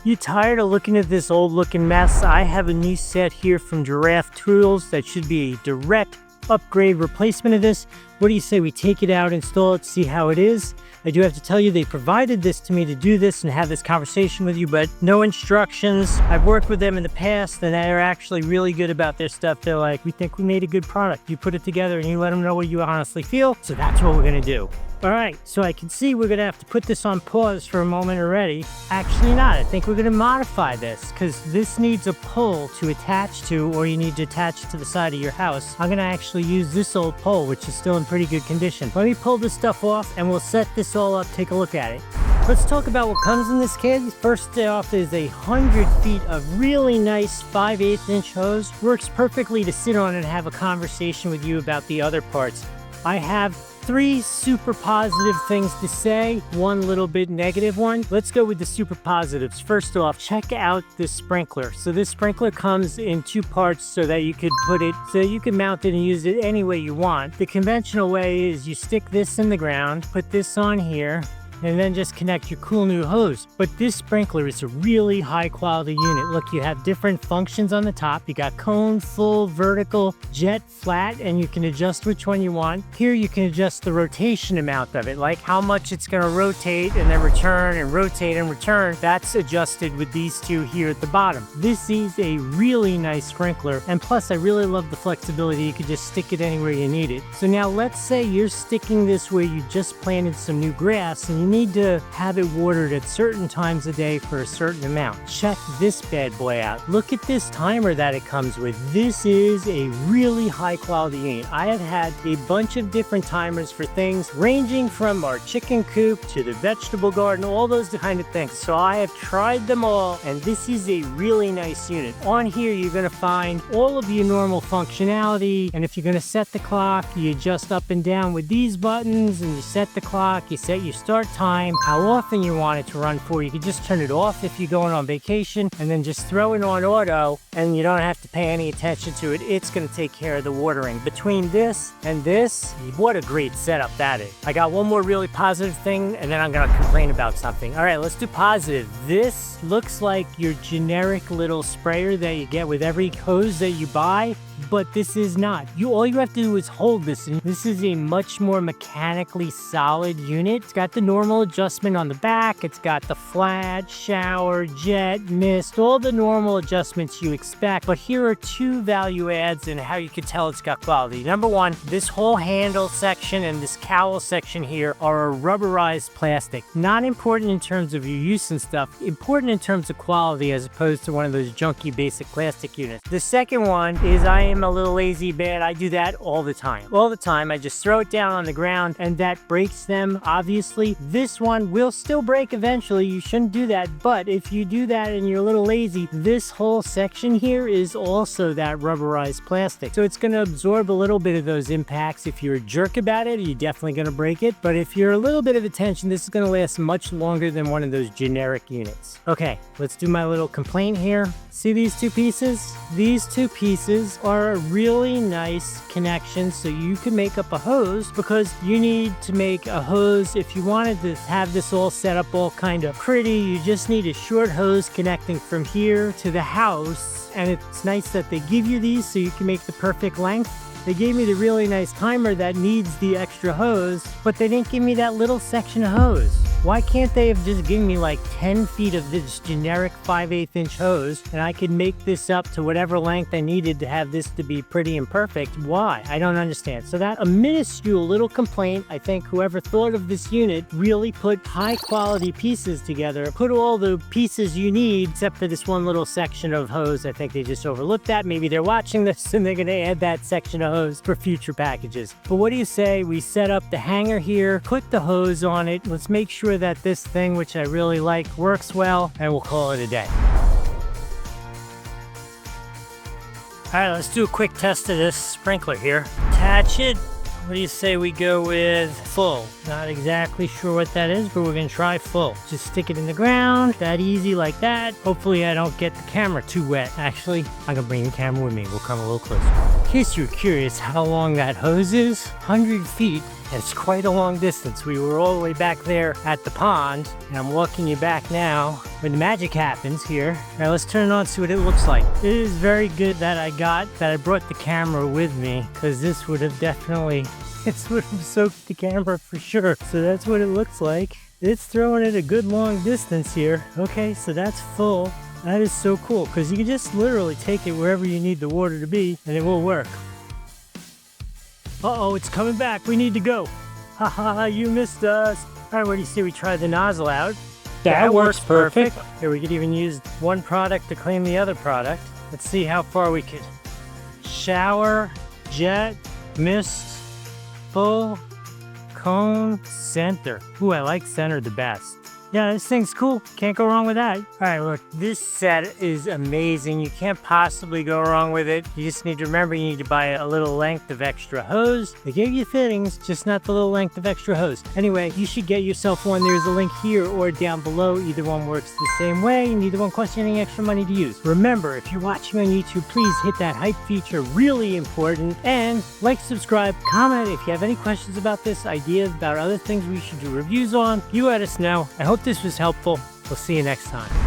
You tired of looking at this old looking mess? I have a new set here from GIRAFFE Tools that should be a direct upgrade replacement of this. What do you say we take it out, install it, see how it is? I do have to tell you, they provided this to me to do this and have this conversation with you, but no instructions. I've worked with them in the past and they're actually really good about their stuff. They're like, we think we made a good product. You put it together and you let them know what you honestly feel. So that's what we're gonna do. All right, so I can see we're gonna have to put this on pause for a moment already. Actually not, I think we're gonna modify this because this needs a pole to attach to, or you need to attach it to the side of your house. I'm gonna actually use this old pole, which is still in pretty good condition. Let me pull this stuff off and we'll set this all up, take a look at it. Let's talk about what comes in this kit. First off is 100 feet of really nice 5/8 inch hose. Works perfectly to sit on and have a conversation with you about the other parts. I have 3 super positive things to say, 1 little bit negative one. Let's go with the super positives. First off, check out this sprinkler. So this sprinkler comes in 2 parts so that you could put it, so you can mount it and use it any way you want. The conventional way is you stick this in the ground, put this on here, and then just connect your cool new hose. But this sprinkler is a really high quality unit. Look, you have different functions on the top. You got cone, full, vertical, jet, flat, and you can adjust which one you want. Here you can adjust the rotation amount of it, like how much it's gonna rotate and then return and rotate and return. That's adjusted with these 2 here at the bottom. This is a really nice sprinkler, and plus I really love the flexibility. You could just stick it anywhere you need it. So now let's say you're sticking this where you just planted some new grass and you need to have it watered at certain times a day for a certain amount. Check this bad boy out. Look at this timer that it comes with. This is a really high quality unit. I have had a bunch of different timers for things ranging from our chicken coop to the vegetable garden, all those kind of things. So I have tried them all, and this is a really nice unit. On here you're going to find all of your normal functionality, and if you're going to set the clock, you adjust up and down with these buttons, and you set the clock, you set your start time, how often you want it to run for. You can just turn it off if you're going on vacation and then just throw it on auto and you don't have to pay any attention to it. It's going to take care of the watering. Between this and this, what a great setup that is. I got one more really positive thing and then I'm going to complain about something. All right, let's do positive. This looks like your generic little sprayer that you get with every hose that you buy, but this is not. All you have to do is hold this, and this is a much more mechanically solid unit. It's got the normal adjustment on the back. It's got the flat, shower, jet, mist, all the normal adjustments you expect. But here are 2 value adds and how you can tell it's got quality. Number 1, this whole handle section and this cowl section here are a rubberized plastic. Not important in terms of your use and stuff, important in terms of quality as opposed to one of those junky basic plastic units. The second one is I am a little lazy bad. I do that all the time. All the time. I just throw it down on the ground and that breaks them, obviously. This one will still break eventually. You shouldn't do that. But if you do that and you're a little lazy, this whole section here is also that rubberized plastic. So it's going to absorb a little bit of those impacts. If you're a jerk about it, you're definitely going to break it. But if you're a little bit of attention, this is going to last much longer than one of those generic units. Okay, let's do my little complaint here. See these 2 pieces? These 2 pieces are a really nice connection so you can make up a hose, because you need to make a hose. If you wanted to have this all set up all kind of pretty, you just need a short hose connecting from here to the house, and it's nice that they give you these so you can make the perfect length. They gave me the really nice timer that needs the extra hose, but they didn't give me that little section of hose. Why can't they have just given me like 10 feet of this generic 5/8 inch hose and I could make this up to whatever length I needed to have this to be pretty and perfect? Why? I don't understand. So that a minuscule little complaint. I think whoever thought of this unit really put high quality pieces together, put all the pieces you need except for this one little section of hose. I think they just overlooked that. Maybe they're watching this and they're going to add that section of hose for future packages. But what do you say we set up the hanger here, put the hose on it. Let's make sure that this thing, which I really like, works well, and we'll call it a day. All right, let's do a quick test of this sprinkler here. Attach it. What do you say we go with full? Not exactly sure what that is, but we're gonna try full. Just stick it in the ground, that easy like that. Hopefully I don't get the camera too wet. Actually, I'm gonna bring the camera with me. We'll come a little closer. In case you're curious how long that hose is, 100 feet And it's quite a long distance. We were all the way back there at the pond, and I'm walking you back now where the magic happens here. Now let's turn it on, see what it looks like. It is very good that I brought the camera with me, because this would have definitely, this would have soaked the camera for sure. So that's what it looks like. It's throwing it a good long distance here. Okay, so that's full. That is so cool, because you can just literally take it wherever you need the water to be, and it will work. Uh-oh, it's coming back. We need to go. Haha, you missed us. All right, what do you say we try the nozzle out? That works perfect. Here, we could even use one product to clean the other product. Let's see how far we could. Shower, jet, mist, full, cone, center. Ooh, I like center the best. Yeah, this thing's cool. Can't go wrong with that. All right, look, this set is amazing. You can't possibly go wrong with it. You just need to remember you need to buy a little length of extra hose. They give you fittings, just not the little length of extra hose. Anyway, you should get yourself one. There's a link here or down below. Either one works the same way, and neither one costs you any extra money to use. Remember, if you're watching on YouTube, please hit that hype feature, really important. And like, subscribe, comment if you have any questions about this, ideas about other things we should do reviews on. You let us know. I hope this was helpful. We'll see you next time.